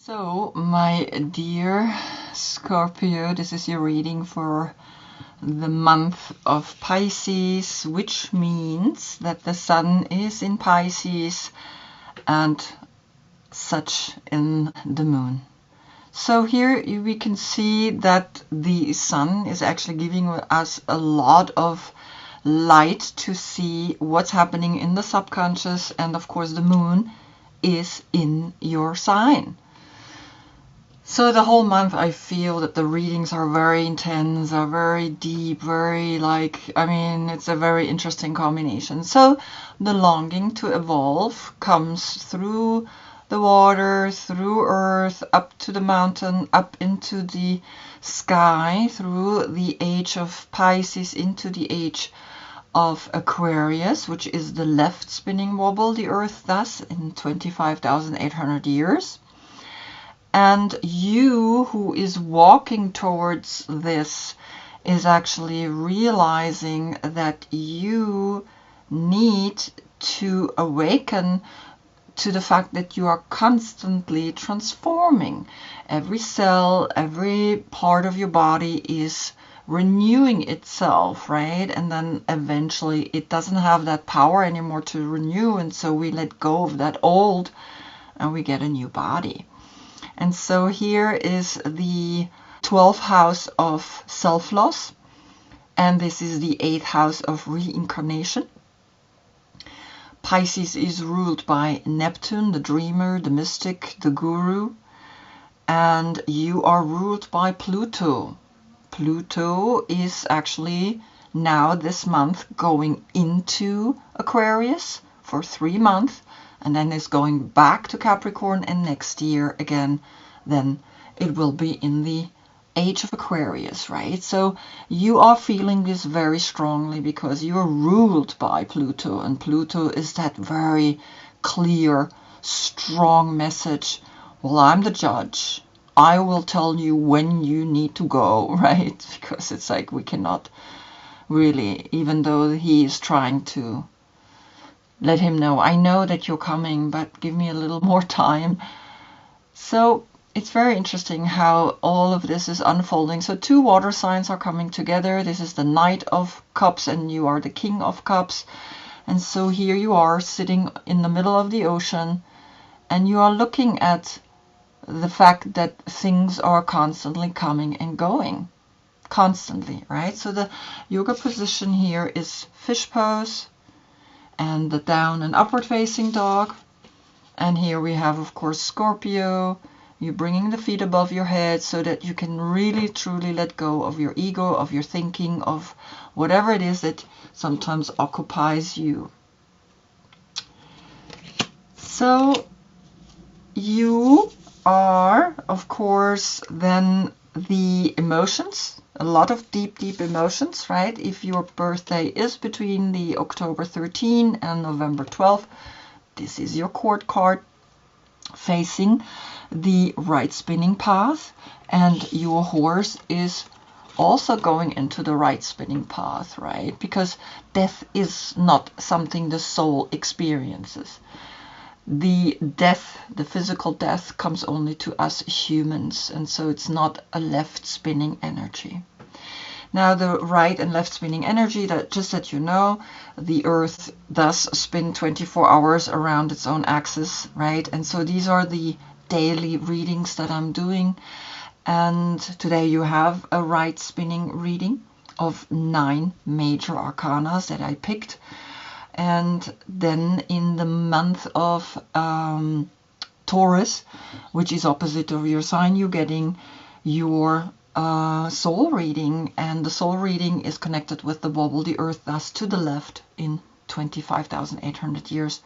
So, my dear Scorpio, this is your reading for the month of Pisces, which means that the Sun is in Pisces and such in the Moon. So here we can see that the Sun is actually giving us a lot of light to see what's happening in the subconscious, and of course the Moon is in your sign. So the whole month I feel that the readings are very intense, are very deep, very it's a very interesting combination. So the longing to evolve comes through the water, through earth, up to the mountain, up into the sky, through the age of Pisces into the age of Aquarius, which is the left spinning wobble, the earth thus in 25,800 years. And you who is walking towards this is actually realizing that you need to awaken to the fact that you are constantly transforming. Every cell, every part of your body is renewing itself, right? And then eventually it doesn't have that power anymore to renew, and so we let go of that old and we get a new body. And so here is the 12th house of self-loss, and this is the 8th house of reincarnation. Pisces is ruled by Neptune, the dreamer, the mystic, the guru, and you are ruled by Pluto. Pluto is actually now this month going into Aquarius for 3 months, and then is going back to Capricorn, and next year again, then it will be in the age of Aquarius, right? So you are feeling this very strongly because you're ruled by Pluto, and Pluto is that very clear, strong message. Well, I'm the judge. I will tell you when you need to go, right? Because it's like we cannot really, even though he is trying to let him know, I know that you're coming, but give me a little more time. So it's very interesting how all of this is unfolding. So 2 water signs are coming together. This is the Knight of Cups and you are the King of Cups. And so here you are sitting in the middle of the ocean, and you are looking at the fact that things are constantly coming and going. Constantly, right? So the yoga position here is fish pose, and the down and upward facing dog. And here we have, of course, Scorpio. You're bringing the feet above your head so that you can really truly let go of your ego, of your thinking, of whatever it is that sometimes occupies you. So you are, of course, then the emotions, a lot of deep emotions, right? If your birthday is between the October 13 and November 12, this is your court card facing the right spinning path, and your horse is also going into the right spinning path, right? Because death is not something the soul experiences. The death, the physical death, comes only to us humans, and so it's not a left spinning energy. Now the right and left spinning energy, that just that you know, the earth does spin 24 hours around its own axis, right? And so these are the daily readings that I'm doing, and today you have a right spinning reading of 9 major arcanas that I picked. And then in the month of Taurus, which is opposite of your sign, you're getting your soul reading, and the soul reading is connected with the wobble, the earth, thus to the left in 25,800 years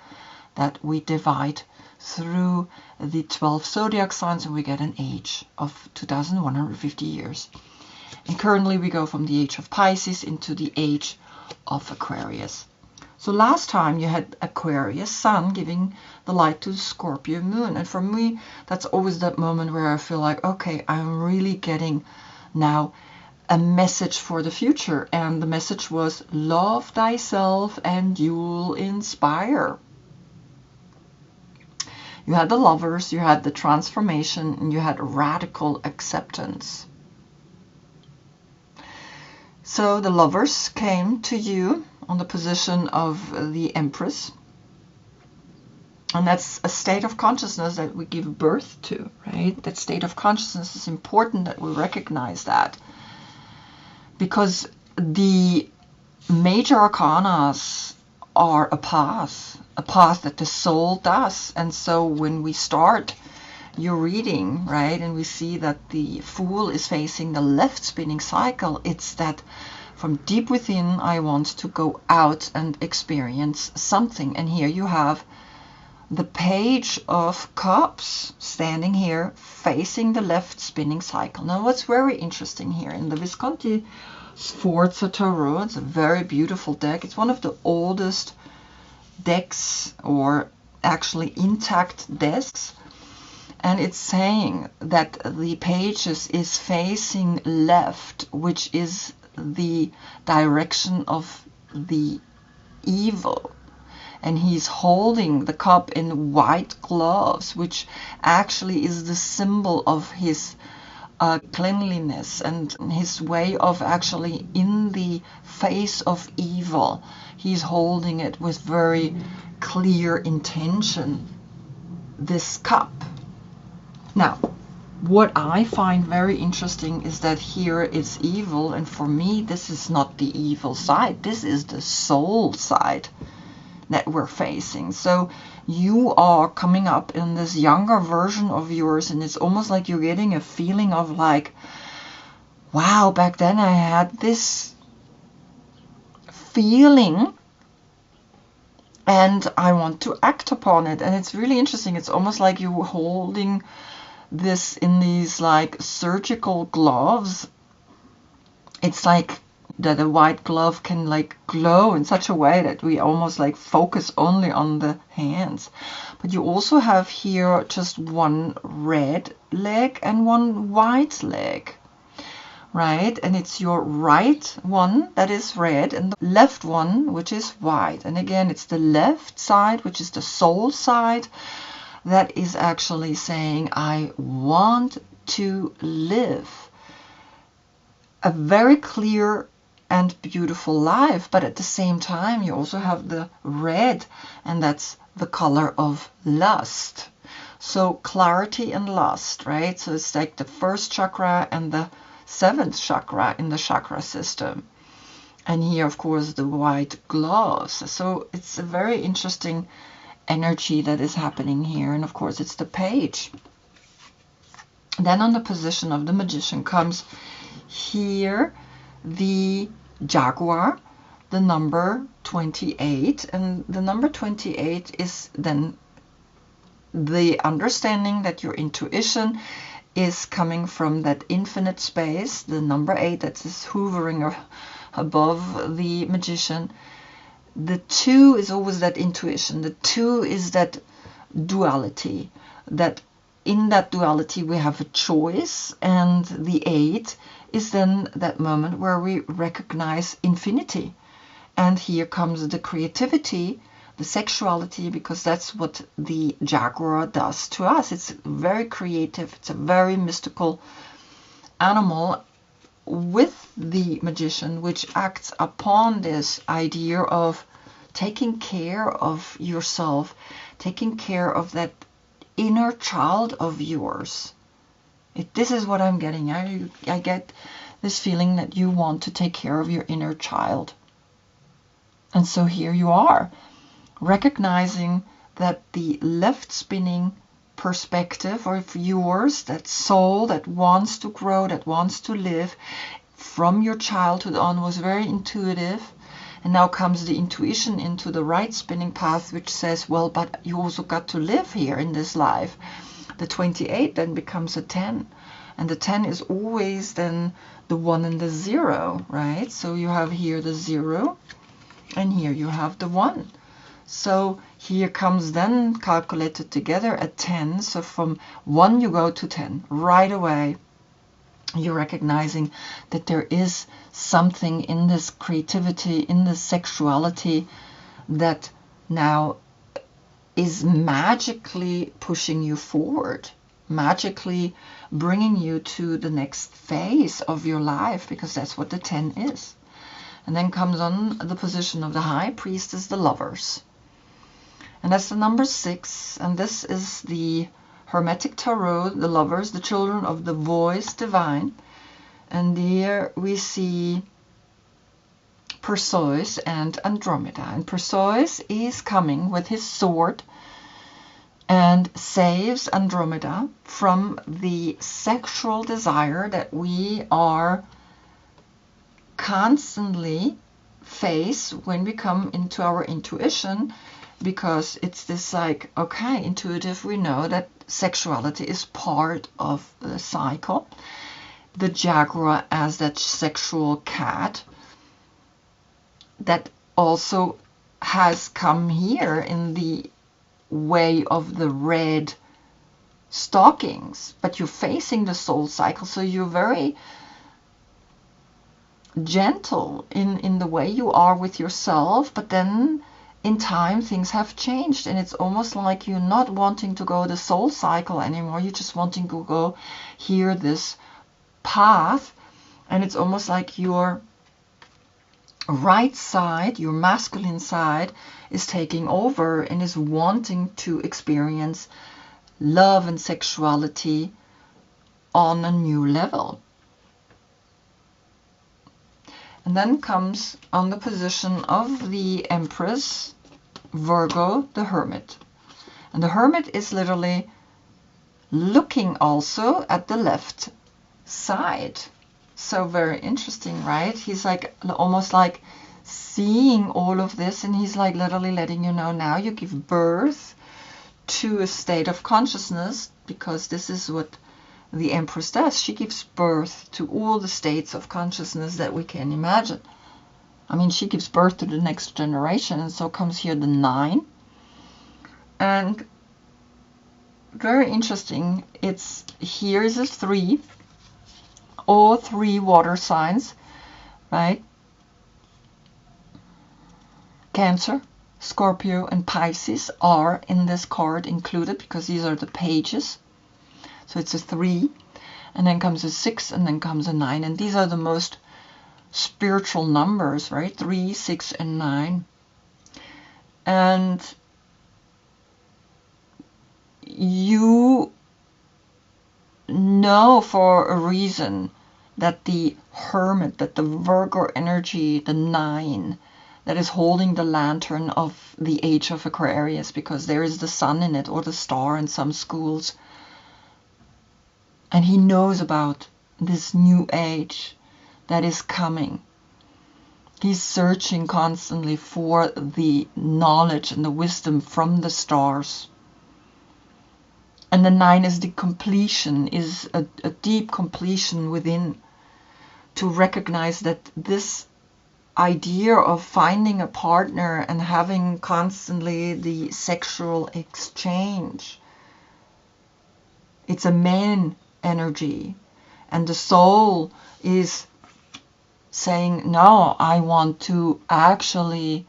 that we divide through the 12 zodiac signs, and we get an age of 2,150 years. And currently we go from the age of Pisces into the age of Aquarius. So last time you had Aquarius Sun giving the light to the Scorpio Moon. And for me, that's always that moment where I feel like, okay, I'm really getting now a message for the future. And the message was, love thyself and you'll inspire. You had the Lovers, you had the transformation, and you had radical acceptance. So the Lovers came to you on the position of the Empress. And that's a state of consciousness that we give birth to, right? That state of consciousness is important that we recognize that. Because the major arcanas are a path that the soul does. And so when we start your reading, right, and we see that the Fool is facing the left spinning cycle, it's that from deep within, I want to go out and experience something. And here you have the Page of Cups standing here facing the left spinning cycle. Now what's very interesting here in the Visconti Sforza Tarot, it's a very beautiful deck. It's one of the oldest decks, or actually intact decks, and it's saying that the Pages is facing left, which is the direction of the evil. And he's holding the cup in white gloves, which actually is the symbol of his cleanliness and his way of actually in the face of evil. He's holding it with very clear intention, this cup. Now, what I find very interesting is that here it's evil, and for me this is not the evil side, this is the soul side that we're facing. So you are coming up in this younger version of yours, and it's almost like you're getting a feeling of like, wow, back then I had this feeling and I want to act upon it. And it's really interesting. It's almost like you're holding this in these like surgical gloves. It's like that a white glove can like glow in such a way that we almost like focus only on the hands. But you also have here just one red leg and one white leg, right? And it's your right one that is red and the left one which is white. And again, it's the left side, which is the soul side, that is actually saying, I want to live a very clear and beautiful life. But at the same time, you also have the red, and that's the color of lust. So clarity and lust, right? So it's like the first chakra and the seventh chakra in the chakra system. And here, of course, the white gloves. So it's a very interesting energy that is happening here. And of course, it's the Page. Then on the position of the Magician comes here the Jaguar, the number 28. And the number 28 is then the understanding that your intuition is coming from that infinite space, the number 8 that is hovering above the Magician. The 2 is always that intuition. The 2 is that duality, that in that duality we have a choice, and the 8 is then that moment where we recognize infinity. And here comes the creativity, the sexuality, because that's what the Jaguar does to us. It's very creative, it's a very mystical animal with the Magician, which acts upon this idea of taking care of yourself, taking care of that inner child of yours. This is what I'm getting. I get this feeling that you want to take care of your inner child. And so here you are, recognizing that the left spinning perspective of yours, that soul that wants to grow, that wants to live from your childhood on, was very intuitive. And now comes the intuition into the right spinning path, which says, well, but you also got to live here in this life. The 28 then becomes a 10. And the 10 is always then the 1 and the 0, right? So you have here the 0, and here you have the 1. So here comes then calculated together a 10. So from 1 you go to 10 right away. You're recognizing that there is something in this creativity, in this sexuality, that now is magically pushing you forward, magically bringing you to the next phase of your life, because that's what the 10 is. And then comes on the position of the High Priestess, the Lovers. And that's the number 6. And this is the Hermetic Tarot, the Lovers, the children of the voice divine. And here we see Perseus and Andromeda. And Perseus is coming with his sword and saves Andromeda from the sexual desire that we are constantly face when we come into our intuition, because it's this like, okay, intuitive, we know that sexuality is part of the cycle. The jaguar as that sexual cat that also has come here in the way of the red stockings, but you're facing the soul cycle, so you're very gentle in the way you are with yourself, but then in time things have changed, and it's almost like you're not wanting to go the soul cycle anymore, you're just wanting to go here this path, and it's almost like your right side, your masculine side, is taking over and is wanting to experience love and sexuality on a new level. And then comes on the position of the Empress, Virgo, the Hermit. And the Hermit is literally looking also at the left side. So very interesting, right? He's like almost like seeing all of this, and he's like literally letting you know, now you give birth to a state of consciousness, because this is what the Empress does. She gives birth to all the states of consciousness that we can imagine. I mean, she gives birth to the next generation, and so comes here the 9. And very interesting, it's here is a 3. All 3 water signs, right? Cancer, Scorpio, and Pisces are in this card included, because these are the pages. So it's a 3, and then comes a 6, and then comes a 9. And these are the most spiritual numbers, right? 3, 6, and 9. And you know for a reason that the Hermit, that the Virgo energy, the 9, that is holding the lantern of the age of Aquarius, because there is the sun in it, or the star in some schools. And he knows about this new age that is coming. He's searching constantly for the knowledge and the wisdom from the stars. And the 9 is the completion, is a deep completion within, to recognize that this idea of finding a partner and having constantly the sexual exchange, it's a man energy, and the soul is saying, no, I want to actually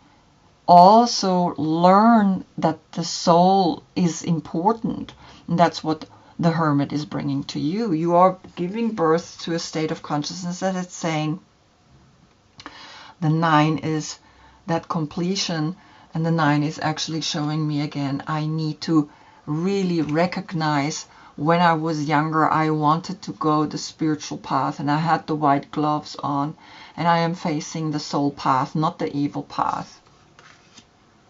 also learn that the soul is important. And that's what the Hermit is bringing to you. You are giving birth to a state of consciousness that it's saying, the 9 is that completion, and the 9 is actually showing me again, I need to really recognize, when I was younger, I wanted to go the spiritual path, and I had the white gloves on, and I am facing the soul path, not the evil path,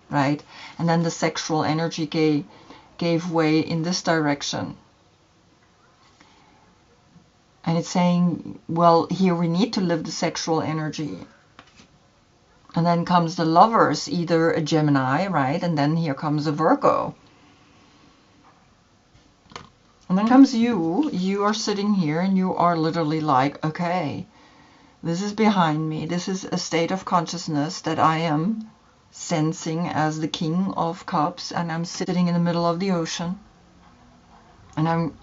right? And then the sexual energy gave way in this direction. And it's saying, well, here we need to live the sexual energy. And then comes the Lovers, either a Gemini, right? And then here comes a Virgo. And then comes you. You are sitting here and you are literally like, okay, this is behind me. This is a state of consciousness that I am sensing as the King of Cups. And I'm sitting in the middle of the ocean. And I'm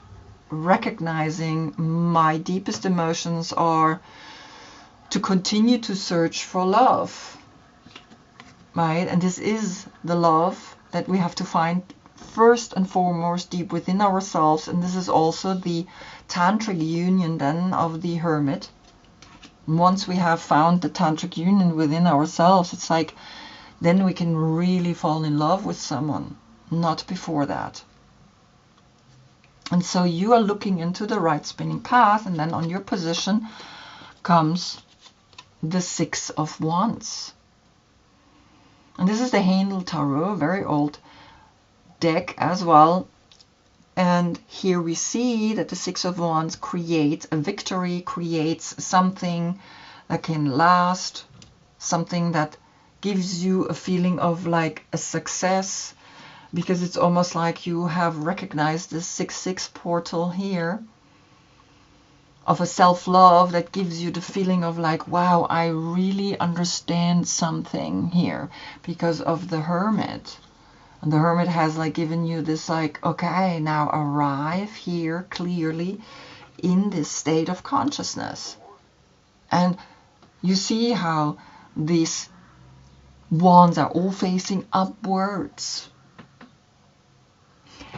recognizing my deepest emotions are to continue to search for love. Right? And this is the love that we have to find first and foremost deep within ourselves. And this is also the tantric union then of the Hermit. Once we have found the tantric union within ourselves, it's like then we can really fall in love with someone, not before that. And so you are looking into the right spinning path, and then on your position comes the Six of Wands. And this is the Handel Tarot, very old deck as well. And here we see that the Six of Wands creates a victory, creates something that can last, something that gives you a feeling of like a success, because it's almost like you have recognized the 6-6 portal here of a self-love that gives you the feeling of like, wow, I really understand something here because of the Hermit. And the Hermit has like given you this like, okay, now arrive here clearly in this state of consciousness. And you see how these wands are all facing upwards.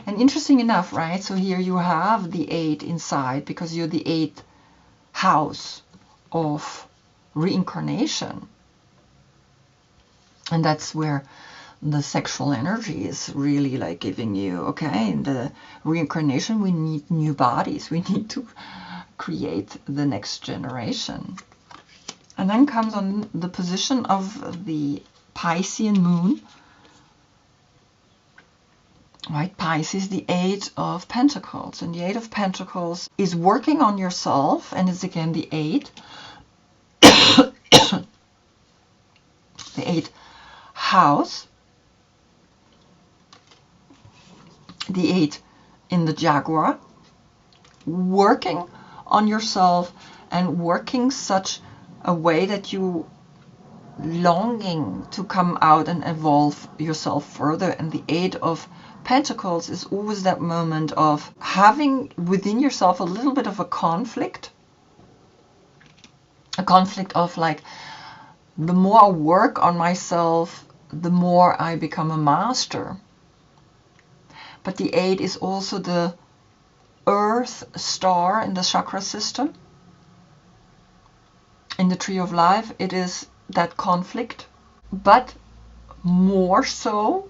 And interesting enough, right? So here you have the 8 inside because you're the 8th house of reincarnation. And that's where the sexual energy is really like giving you, okay, in the reincarnation we need new bodies. We need to create the next generation. And then comes on the position of the Piscean moon. Right, Pisces, the 8 of Pentacles. And the 8 of Pentacles is working on yourself, and it's again the 8. The 8th house. The 8 in the Jaguar. Working on yourself and working such a way that you longing to come out and evolve yourself further. And the 8 of Pentacles is always that moment of having within yourself a little bit of a conflict of like, the more I work on myself, the more I become a master. But the 8 is also the Earth star in the chakra system. In the Tree of Life, it is that conflict, but more so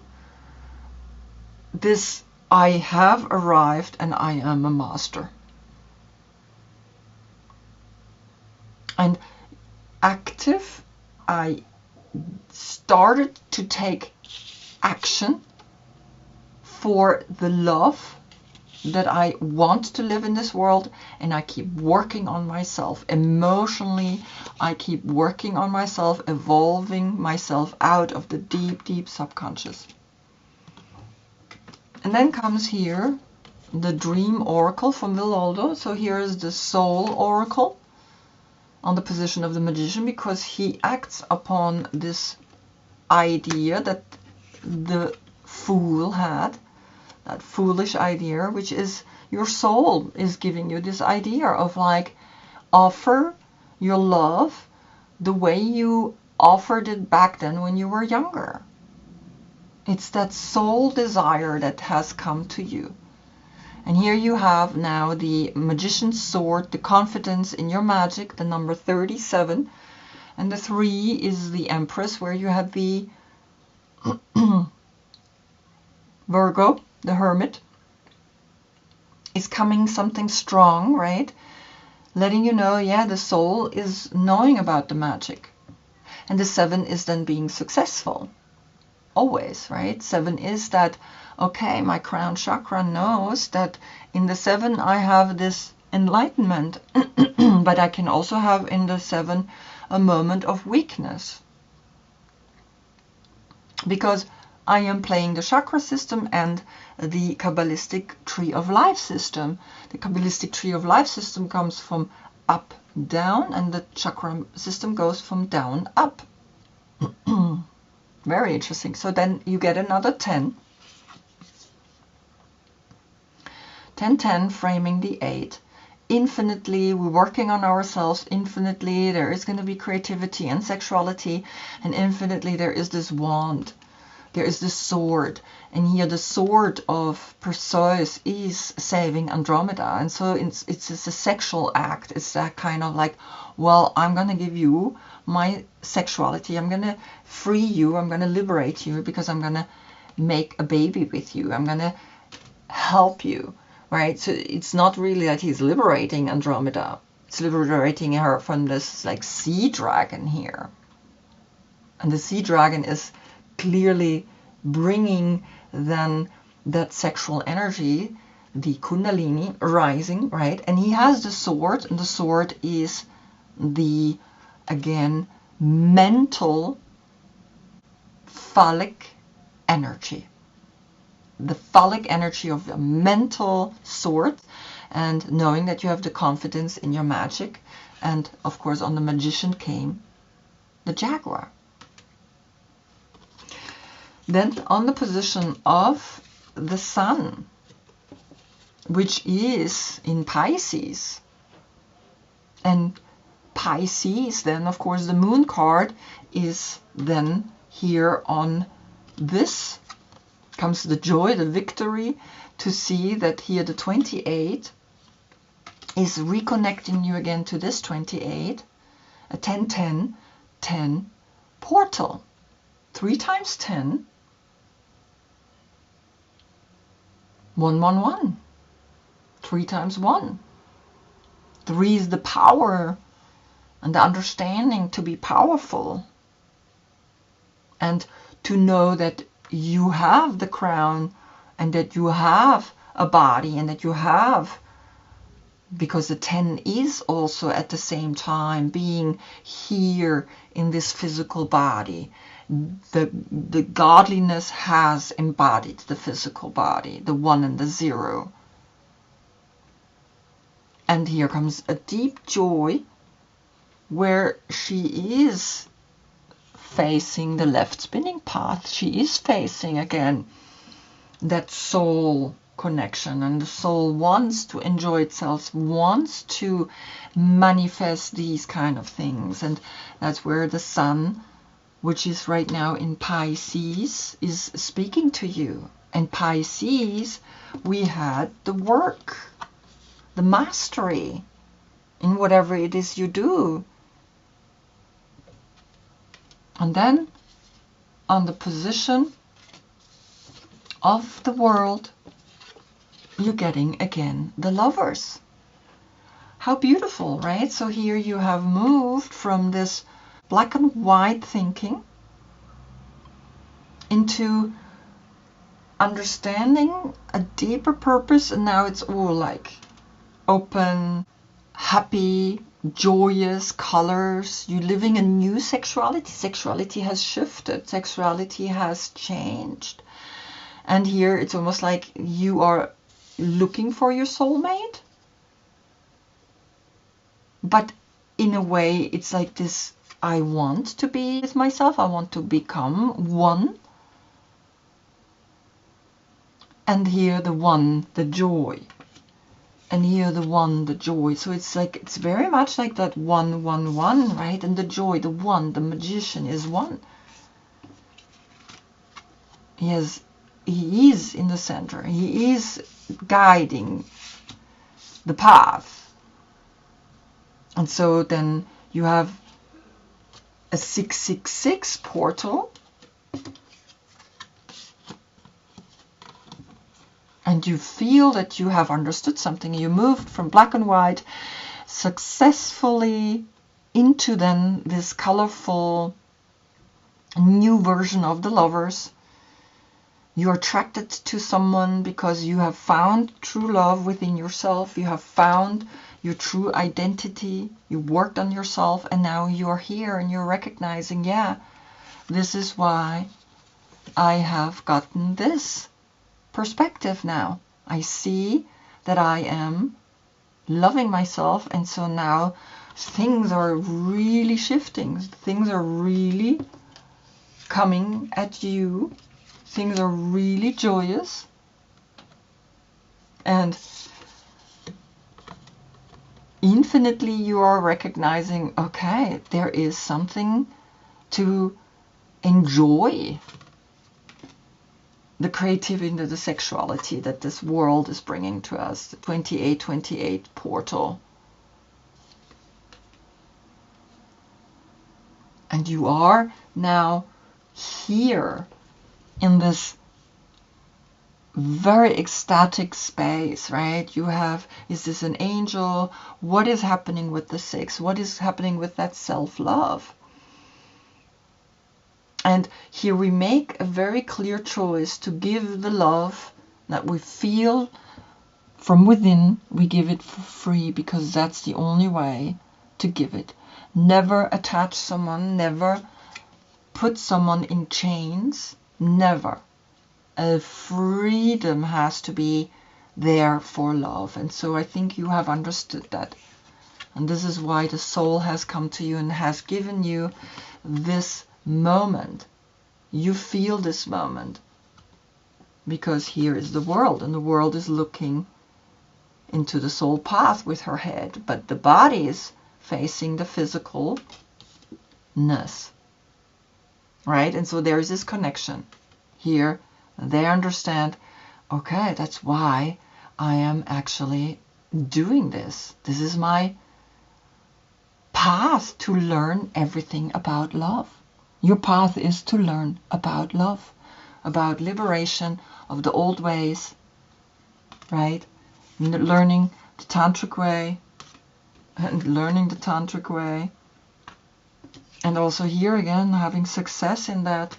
this, I have arrived and I am a master. And active, I started to take action for the love that I want to live in this world, and I keep working on myself emotionally. I keep working on myself, evolving myself out of the deep, deep subconscious. And then comes here the Dream Oracle from Villaldo. So here is the Soul Oracle on the position of the Magician, because he acts upon this idea that the Fool had, that foolish idea, which is your soul is giving you this idea of like, offer your love the way you offered it back then when you were younger. It's that soul desire that has come to you. And here you have now the Magician's Sword, the confidence in your magic, the number 37. And the 3 is the Empress, where you have the Virgo, the Hermit, is coming something strong, right? Letting you know, yeah, the soul is knowing about the magic. And the 7 is then being successful. Always, right? 7 is that, okay, my crown chakra knows that in the 7 I have this enlightenment, but I can also have in the 7 a moment of weakness. Because I am playing the chakra system and the Kabbalistic Tree of Life system. The Kabbalistic Tree of Life system comes from up, down, and the chakra system goes from down, up. Very interesting. So then you get another 10. 10, framing the 8. Infinitely, we're working on ourselves infinitely. There is going to be creativity and sexuality, and infinitely there is this wand There is the sword, and here the sword of Perseus is saving Andromeda, and so it's a sexual act. It's that kind of like, well, I'm going to give you my sexuality, I'm going to free you, I'm going to liberate you, because I'm going to make a baby with you, I'm going to help you, right? So it's not really that he's liberating Andromeda, it's liberating her from this like sea dragon here. And the sea dragon is clearly bringing then that sexual energy, the kundalini rising, right? And he has the sword, and the sword is the, again, mental phallic energy. The phallic energy of the mental sword, and knowing that you have the confidence in your magic. And of course on the magician came the jaguar. Then on the position of the sun, which is in Pisces, and Pisces, then of course the moon card is then here on this, comes the joy, the victory, to see that here the 28 is reconnecting you again to this 28, a 10-10-10 portal, 3 times 10, 111, 3 times 1. 3 is the power and the understanding to be powerful, and to know that you have the crown, and that you have a body, and that you have, because the 10 is also at the same time being here in this physical body. The godliness has embodied the physical body, the 1 and the 0. And here comes a deep joy, where she is facing the left spinning path. She is facing again that soul connection, and the soul wants to enjoy itself, wants to manifest these kind of things. And that's where the sun, which is right now in Pisces, is speaking to you. And Pisces, we had the work, the mastery in whatever it is you do. And then on the position of the world, you're getting again the lovers. How beautiful, right? So here you have moved from this black and white thinking into understanding a deeper purpose, and now it's all like open, happy, joyous colors. You're living a new sexuality. Sexuality has shifted. Sexuality has changed. And here it's almost like you are looking for your soulmate. But in a way, it's like this, I want to be with myself. I want to become one. And here the one, the joy. And here the one, the joy. So it's like, it's very much like that 1, 1, 1, right? And the joy, the one, the magician is one. He is in the center. He is guiding the path. And so then you have a 666 portal. And you feel that you have understood something. You moved from black and white successfully into then this colorful new version of the lovers. You're attracted to someone because you have found true love within yourself. You have found your true identity. You worked on yourself, and now you're here and you're recognizing, yeah, this is why I have gotten this perspective now. I see that I am loving myself, and so now things are really shifting. Things are really coming at you. Things are really joyous. And infinitely you are recognizing, okay, there is something to enjoy. the creativity and the sexuality that this world is bringing to us. The 2828 portal. And you are now here in this very ecstatic space, right? You have, is this an angel? What is happening with the 6? What is happening with that self-love? And here we make a very clear choice to give the love that we feel from within. We give it for free because that's the only way to give it. Never attach someone, never put someone in chains, never. A freedom has to be there for love. And so I think you have understood that. And this is why the soul has come to you and has given you this moment. You feel this moment because here is the world, and the world is looking into the soul path with her head, but the body is facing the physicalness, right? And so there is this connection here. They understand, okay, that's why I am actually doing this. This is my path to learn everything about love. Your path is to learn about love, about liberation of the old ways, right? Learning the tantric way, and learning the tantric way. And also here again, having success in that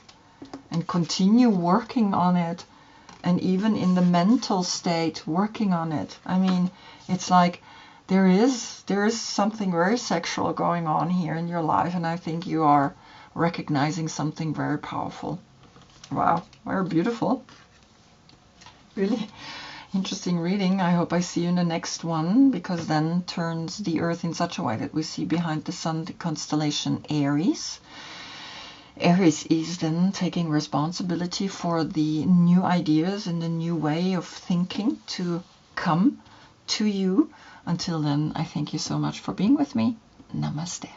and continue working on it. And even in the mental state, working on it. I mean, it's like there is something very sexual going on here in your life, and I think you are recognizing something very powerful. Wow, very beautiful. Really interesting reading. I hope I see you in the next one, because then turns the earth in such a way that we see behind the sun the constellation Aries. Aries is then taking responsibility for the new ideas and the new way of thinking to come to you. Until then, I thank you so much for being with me. Namaste.